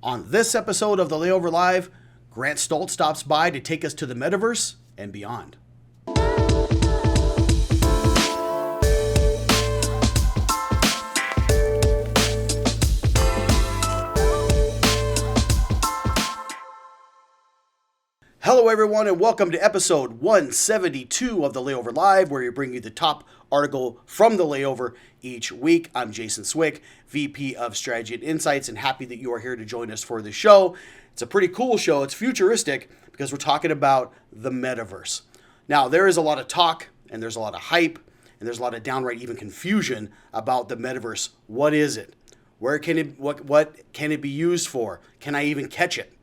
On this episode of the Layover Live, Grant Stoltz stops by to take us to the Metaverse and beyond. Hello, everyone, and welcome to episode 172 of the Layover Live, where we bring you the top article from the Layover each week. I'm Jason Swick, VP of Strategy and Insights, and happy that you are here to join us for the show. It's a pretty cool show. It's futuristic because we're talking about the Metaverse. Now, there is a lot of talk, and there's a lot of hype, and there's a lot of downright even confusion about the Metaverse. What is it? Where can it? What can it be used for? Can I even catch it?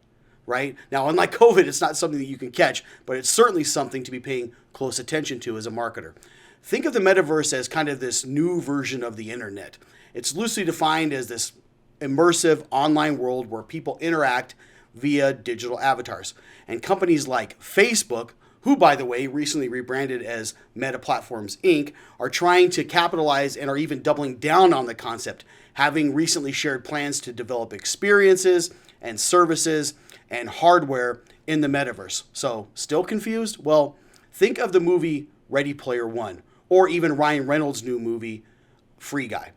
Right? Now, unlike COVID, it's not something that you can catch, but it's certainly something to be paying close attention to as a marketer. Think of the metaverse as kind of this new version of the internet. It's loosely defined as this immersive online world where people interact via digital avatars. And companies like Facebook, who, by the way, recently rebranded as Meta Platforms Inc., are trying to capitalize and are even doubling down on the concept, having recently shared plans to develop experiences and services and hardware in the metaverse. So, still confused? Well, think of the movie Ready Player One, or even Ryan Reynolds' new movie, Free Guy.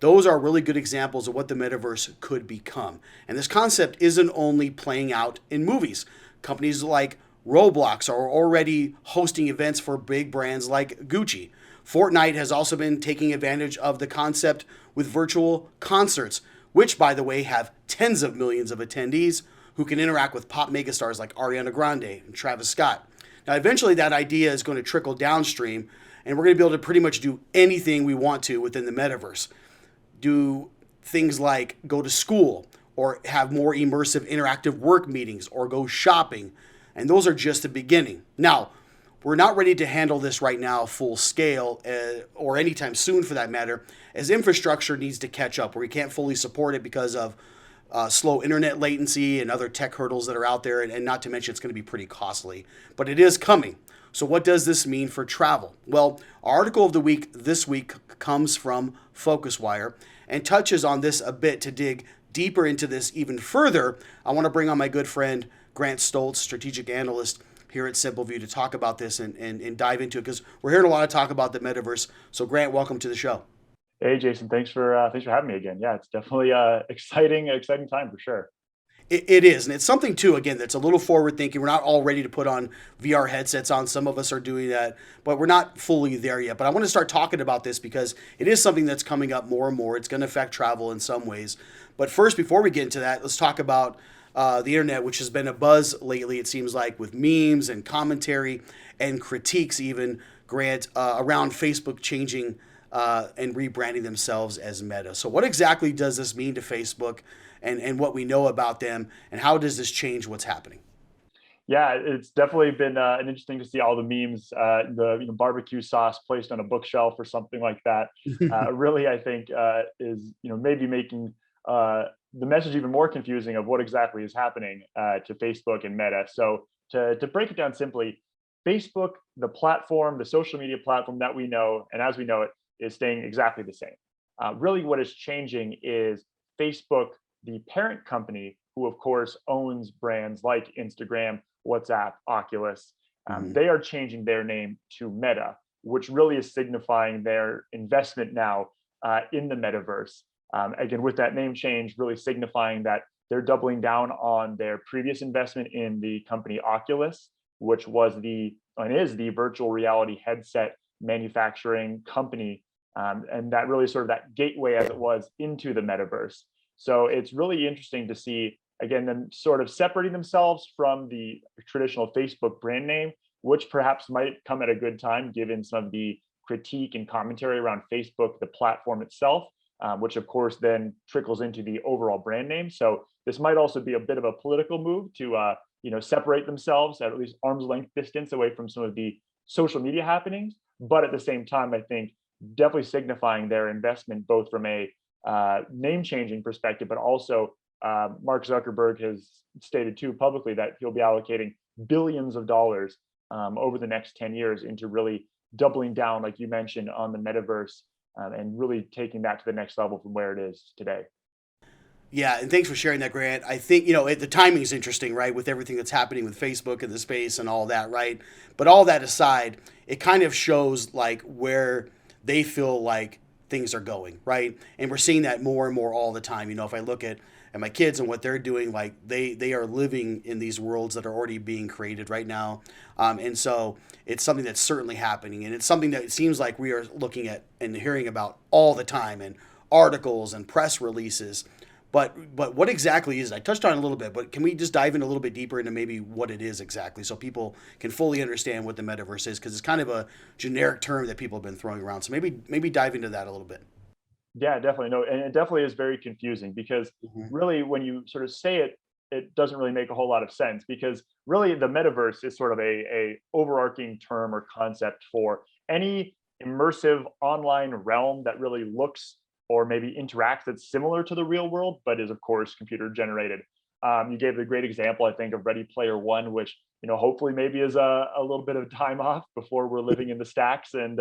Those are really good examples of what the metaverse could become. And this concept isn't only playing out in movies. Companies like Roblox are already hosting events for big brands like Gucci. Fortnite has also been taking advantage of the concept with virtual concerts, which, by the way, have tens of millions of attendees who can interact with pop megastars like Ariana Grande and Travis Scott. Now, eventually that idea is going to trickle downstream, and we're going to be able to pretty much do anything we want to within the metaverse. Do things like go to school, or have more immersive interactive work meetings, or go shopping. And those are just the beginning. Now, we're not ready to handle this right now full scale, or anytime soon for that matter, as infrastructure needs to catch up, where we can't fully support it because of slow internet latency and other tech hurdles that are out there, and not to mention it's going to be pretty costly. But it is coming. So what does this mean for travel? Well, our article of the week this week comes from FocusWire and touches on this a bit. To dig deeper into this even further, I want to bring on my good friend Grant Stoltz, strategic analyst here at SimpleView, to talk about this and dive into it, because we're hearing a lot of talk about the metaverse. So Grant, welcome to the show. Hey, Jason, thanks for having me again. Yeah, it's definitely exciting time for sure. It is, and it's something too, again, that's a little forward thinking. We're not all ready to put on VR headsets on. Some of us are doing that, but we're not fully there yet. But I want to start talking about this because it is something that's coming up more and more. It's going to affect travel in some ways. But first, before we get into that, let's talk about the internet, which has been a buzz lately, it seems like, with memes and commentary and critiques even, Grant, around Facebook changing and rebranding themselves as Meta. So what exactly does this mean to Facebook and what we know about them, and how does this change what's happening? Yeah, it's definitely been an interesting to see all the memes, the barbecue sauce placed on a bookshelf or something like that. Really, I think is maybe making the message even more confusing of what exactly is happening to Facebook and Meta. So to break it down simply, Facebook, the platform, the social media platform that we know and as we know it, is staying exactly the same. Really, what is changing is Facebook, the parent company, who of course owns brands like Instagram, WhatsApp, Oculus. Mhm. They are changing their name to Meta, which really is signifying their investment now in the metaverse. Again, with that name change, really signifying that they're doubling down on their previous investment in the company Oculus, which was and is the virtual reality headset manufacturing company, and that really sort of that gateway as it was into the metaverse. So it's really interesting to see, again, them sort of separating themselves from the traditional Facebook brand name, which perhaps might come at a good time given some of the critique and commentary around Facebook, the platform itself, which of course then trickles into the overall brand name. So this might also be a bit of a political move to separate themselves at least arm's length distance away from some of the social media happenings. But at the same time, I think definitely signifying their investment both from a name changing perspective, but also Mark Zuckerberg has stated too publicly that he'll be allocating billions of dollars over the next 10 years into really doubling down, like you mentioned, on the metaverse and really taking that to the next level from where it is today. Yeah, and thanks for sharing that, Grant. I think, the timing is interesting, right, with everything that's happening with Facebook and the space and all that, right? But all that aside, it kind of shows like where they feel like things are going, right? And we're seeing that more and more all the time. If I look at my kids and what they're doing, like they are living in these worlds that are already being created right now. And so it's something that's certainly happening, and it's something that it seems like we are looking at and hearing about all the time in articles and press releases. But what exactly is it? I touched on it a little bit, but can we just dive in a little bit deeper into maybe what it is exactly, so people can fully understand what the metaverse is? Because it's kind of a generic term that people have been throwing around. So maybe dive into that a little bit. Yeah, definitely. No, and it definitely is very confusing because Hmm. really, when you sort of say it, it doesn't really make a whole lot of sense because really the metaverse is sort of a overarching term or concept for any immersive online realm that really looks or maybe interacts that's similar to the real world, but is of course computer generated. You gave a great example, I think, of Ready Player One, which hopefully maybe is a little bit of time off before we're living in the stacks and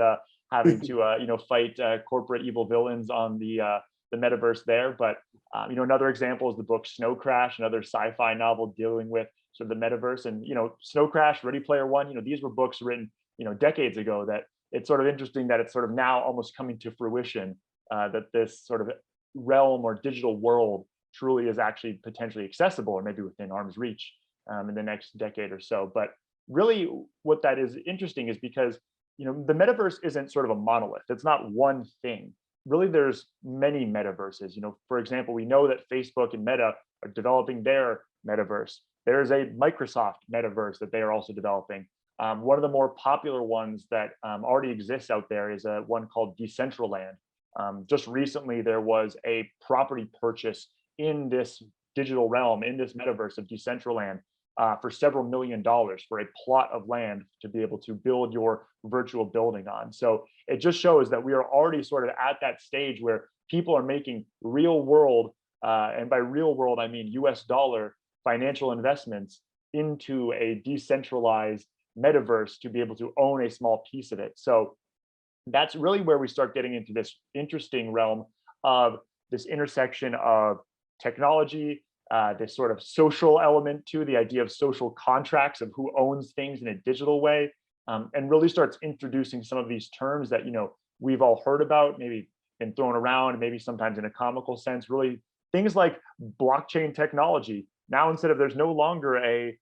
having to fight corporate evil villains on the metaverse there. But another example is the book Snow Crash, another sci-fi novel dealing with sort of the metaverse. And Snow Crash, Ready Player One, these were books written decades ago. That it's sort of interesting that it's sort of now almost coming to fruition, that this sort of realm or digital world truly is actually potentially accessible or maybe within arm's reach in the next decade or so. But really, what that is interesting is because the metaverse isn't sort of a monolith. It's not one thing. Really, there's many metaverses. For example, we know that Facebook and Meta are developing their metaverse. There's a Microsoft metaverse that they are also developing. One of the more popular ones that already exists out there is one called Decentraland. Just recently, there was a property purchase in this digital realm, in this metaverse of Decentraland, for several $1 million for a plot of land to be able to build your virtual building on. So it just shows that we are already sort of at that stage where people are making real world, and by real world, I mean US dollar financial investments into a decentralized metaverse to be able to own a small piece of it. So that's really where we start getting into this interesting realm of this intersection of technology, this sort of social element to the idea of social contracts of who owns things in a digital way, and really starts introducing some of these terms that we've all heard about, maybe been thrown around, maybe sometimes in a comical sense. Really, things like blockchain technology. Now, instead of there's no longer a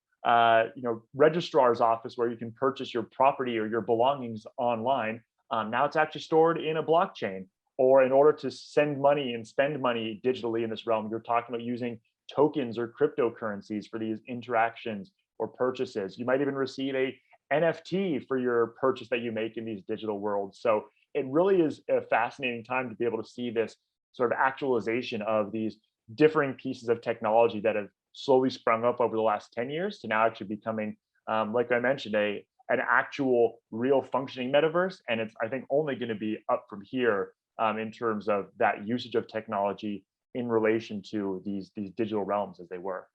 registrar's office where you can purchase your property or your belongings online. Now it's actually stored in a blockchain. Or in order to send money and spend money digitally in this realm, you're talking about using tokens or cryptocurrencies for these interactions or purchases. You might even receive a NFT for your purchase that you make in these digital worlds. So it really is a fascinating time to be able to see this sort of actualization of these differing pieces of technology that have slowly sprung up over the last 10 years to now actually becoming, like I mentioned, an actual real functioning metaverse. And it's, I think, only going to be up from here in terms of that usage of technology in relation to these digital realms as they were.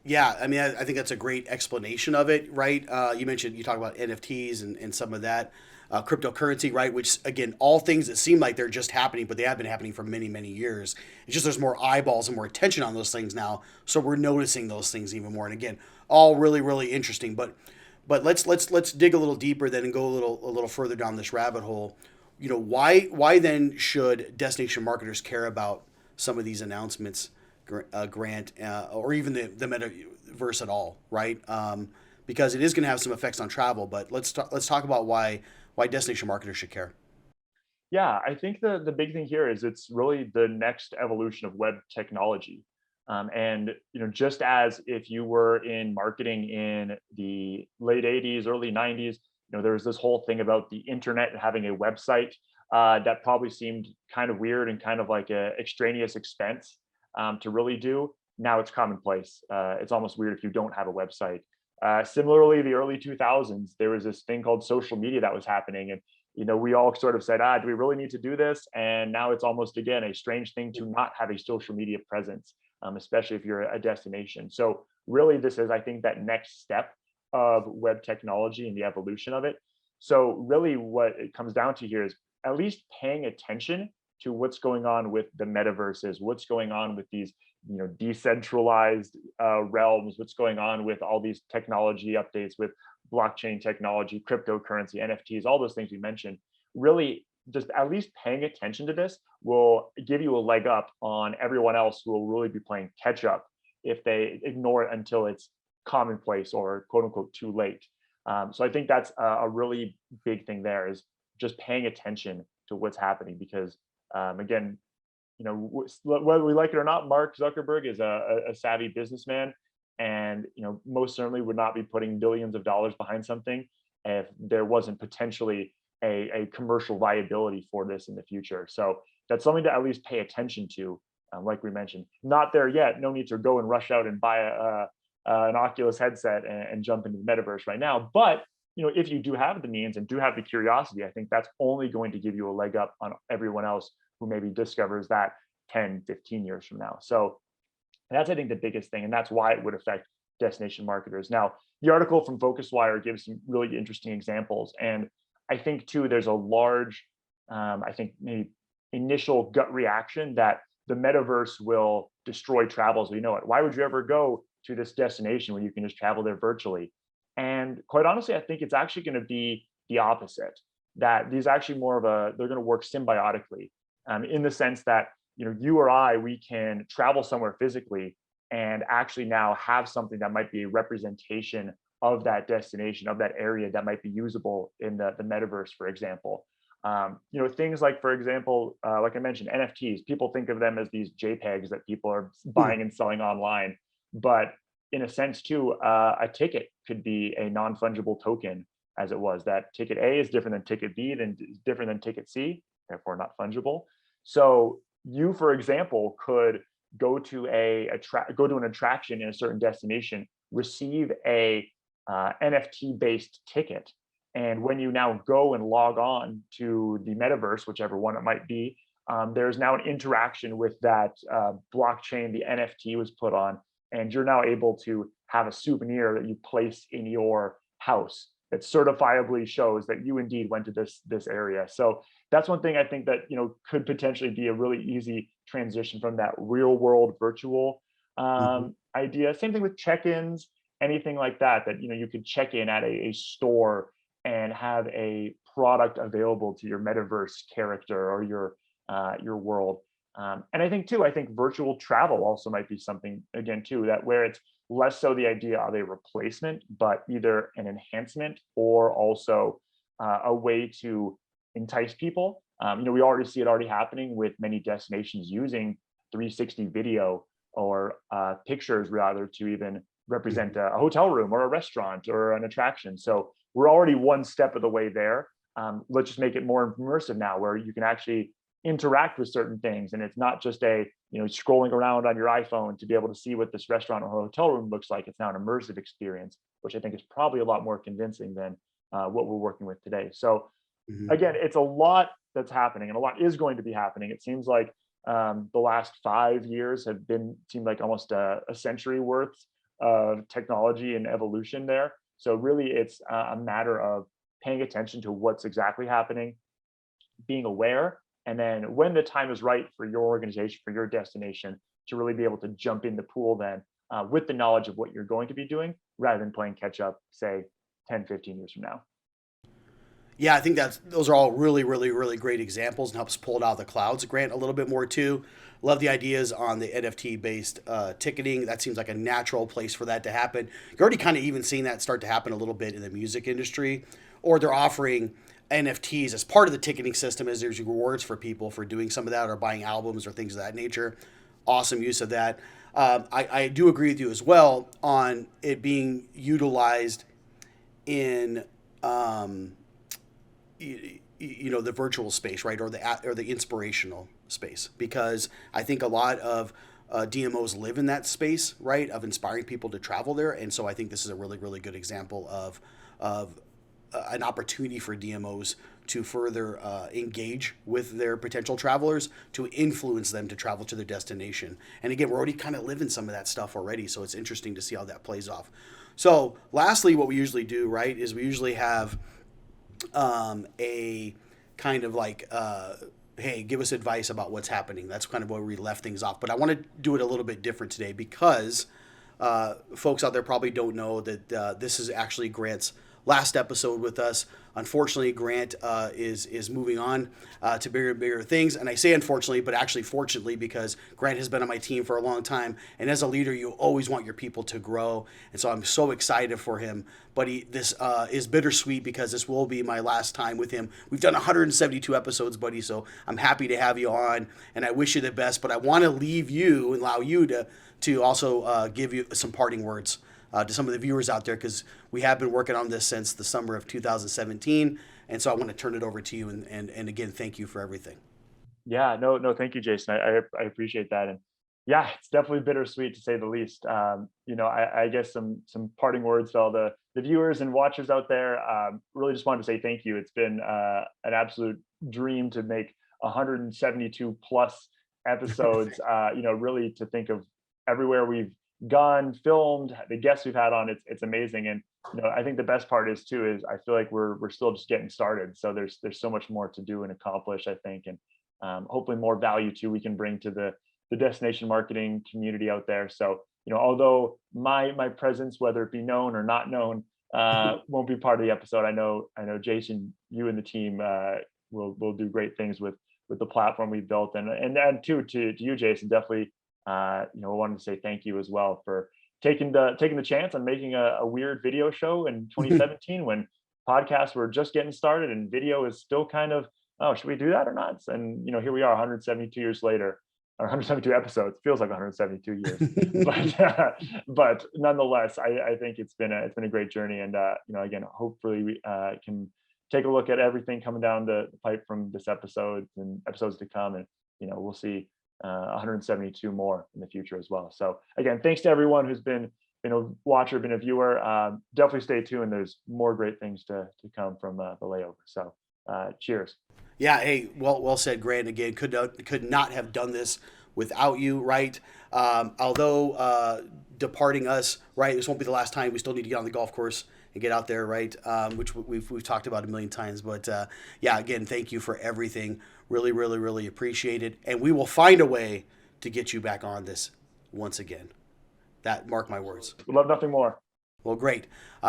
Yeah, I mean, I think that's a great explanation of it, right? You talk about NFTs and some of that, cryptocurrency, right? Which, again, all things that seem like they're just happening, but they have been happening for many, many years. It's just there's more eyeballs and more attention on those things now, so we're noticing those things even more. And again, all really, really interesting. But let's dig a little deeper then and go a little further down this rabbit hole. Why then should destination marketers care about some of these announcements, Grant, or even the metaverse at all, right? Because it is going to have some effects on travel. But let's talk about why destination marketers should care. Yeah, I think the big thing here is it's really the next evolution of web technology. And just as if you were in marketing in the late 80s, early 90s, there was this whole thing about the internet and having a website that probably seemed kind of weird and kind of like a extraneous expense to really do. Now it's commonplace. It's almost weird if you don't have a website. Similarly, the early 2000s, there was this thing called social media that was happening, and we all sort of said, do we really need to do this? And now it's almost again a strange thing to not have a social media presence, especially if you're a destination. So really, this is, I think, that next step of web technology and the evolution of it. So really, what it comes down to here is at least paying attention to what's going on with the metaverses, what's going on with these decentralized realms, what's going on with all these technology updates with blockchain technology, cryptocurrency, NFTs, all those things we mentioned. Really, just at least paying attention to this will give you a leg up on everyone else who will really be playing catch up if they ignore it until it's commonplace or quote unquote too late. So I think that's a really big thing there, is just paying attention to what's happening, because again, whether we like it or not, Mark Zuckerberg is a savvy businessman, and most certainly would not be putting billions of dollars behind something if there wasn't potentially a commercial viability for this in the future. So that's something to at least pay attention to. Like we mentioned, not there yet. No need to go and rush out and buy an Oculus headset and jump into the metaverse right now. But if you do have the means and do have the curiosity, I think that's only going to give you a leg up on everyone else who maybe discovers that 10, 15 years from now. So that's, I think, the biggest thing. And that's why it would affect destination marketers. Now, the article from FocusWire gives some really interesting examples. And I think, too, there's a large, I think, maybe initial gut reaction that the metaverse will destroy travel as we know it. Why would you ever go to this destination when you can just travel there virtually? And quite honestly, I think it's actually going to be the opposite, that these actually they're going to work symbiotically, in the sense that, you or I, we can travel somewhere physically and actually now have something that might be a representation of that destination, of that area, that might be usable in the metaverse, for example. Things like, for example, like I mentioned, NFTs, people think of them as these JPEGs that people are buying and selling online. But in a sense, too, a ticket could be a non-fungible token, as it was. That ticket A is different than ticket B, then is different than ticket C, therefore not fungible. So you, for example, could go to an attraction in a certain destination, receive a NFT-based ticket, and when you now go and log on to the metaverse, whichever one it might be, there's now an interaction with that blockchain the NFT was put on, and you're now able to have a souvenir that you place in your house that certifiably shows that you indeed went to this area. So that's one thing I think that could potentially be a really easy transition from that real world virtual Mm-hmm. idea. Same thing with check-ins, anything like that. That you could check in at a store and have a product available to your metaverse character or your world. And I think, too, virtual travel also might be something, again, too, that where it's less so the idea of a replacement, but either an enhancement or also a way to entice people. We already see it already happening with many destinations using 360 video or pictures, rather, to even represent a hotel room or a restaurant or an attraction. So we're already one step of the way there. Let's just make it more immersive now, where you can actually interact with certain things, and it's not just scrolling around on your iPhone to be able to see what this restaurant or hotel room looks like. It's now an immersive experience, which I think is probably a lot more convincing than what we're working with today. So Mm-hmm. again, it's a lot that's happening, and a lot is going to be happening. It seems like the last 5 years seemed like almost a century worth of technology and evolution there. So really, it's a matter of paying attention to what's exactly happening, being aware, and then when the time is right for your organization, for your destination, to really be able to jump in the pool then with the knowledge of what you're going to be doing, rather than playing catch up, say, 10, 15 years from now. Yeah, I think those are all really, really, really great examples and helps pull it out of the clouds. Grant, a little bit more too. Love the ideas on the NFT based ticketing. That seems like a natural place for that to happen. You're already kind of even seeing that start to happen a little bit in the music industry, or they're offering NFTs as part of the ticketing system as there's rewards for people for doing some of that or buying albums or things of that nature. Awesome use of that. I do agree with you as well on it being utilized in the virtual space, right, or the inspirational space, because I think a lot of DMOs live in that space, right, of inspiring people to travel there, and so I think this is a really, really good example of an opportunity for DMOs to further engage with their potential travelers, to influence them to travel to their destination. And again, we're already kind of living some of that stuff already, so it's interesting to see how that plays off. So lastly, what we usually do, right, is we usually have a kind of like hey, give us advice about what's happening. That's kind of where we left things off. But I want to do it a little bit different today because folks out there probably don't know that this is actually Grant's last episode with us. Unfortunately, Grant is moving on to bigger and bigger things. And I say unfortunately, but actually fortunately, because Grant has been on my team for a long time. And as a leader, you always want your people to grow. And so I'm so excited for him. But this is bittersweet because this will be my last time with him. We've done 172 episodes, buddy. So I'm happy to have you on. And I wish you the best. But I want to leave you and allow you to also give you some parting words to some of the viewers out there, because we have been working on this since the summer of 2017. And so I want to turn it over to you. And again, thank you for everything. Yeah, no, thank you, Jason. I appreciate that. And yeah, it's definitely bittersweet to say the least. I guess some parting words to all the viewers and watchers out there. Really just wanted to say thank you. It's been an absolute dream to make 172 plus episodes. Really to think of everywhere we've gone, filmed, the guests we've had on, it's amazing. And I think the best part is I feel like we're still just getting started. So there's so much more to do and accomplish, I think, and hopefully more value too we can bring to the destination marketing community out there. So although my presence, whether it be known or not known, won't be part of the episode, I know Jason, you and the team will do great things with the platform we've built, and to you, Jason, definitely. I wanted to say thank you as well for taking the chance on making a weird video show in 2017 when podcasts were just getting started and video is still kind of, oh, should we do that or not? And here we are 172 years later, or 172 episodes. Feels like 172 years, but nonetheless, I think it's been a great journey. And again, hopefully we can take a look at everything coming down the pipe from this episode and episodes to come, and we'll see 172 more in the future as well. So again, thanks to everyone who's been a watcher, been a viewer. Definitely stay tuned. There's more great things to come from the Layover. So cheers. Yeah, hey, well said, Grant. Again, could not have done this without you, right? Although departing us, right, this won't be the last time. We still need to get on the golf course and get out there, right? Which we've talked about a million times. But yeah, again, thank you for everything. Really, really, really appreciate it. And we will find a way to get you back on this once again. That, mark my words. Would love nothing more. Well, great.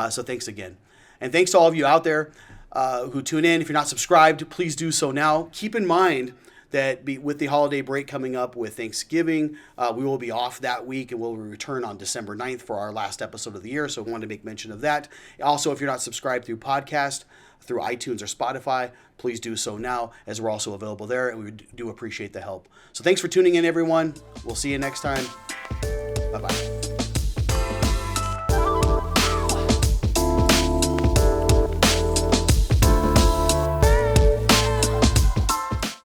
So thanks again. And thanks to all of you out there who tune in. If you're not subscribed, please do so now. Keep in mind that with the holiday break coming up with Thanksgiving, we will be off that week, and we'll return on December 9th for our last episode of the year. So I wanted to make mention of that. Also, if you're not subscribed through podcast, through iTunes or Spotify, please do so now, as we're also available there, and we do appreciate the help. So thanks for tuning in, everyone. We'll see you next time. Bye-bye.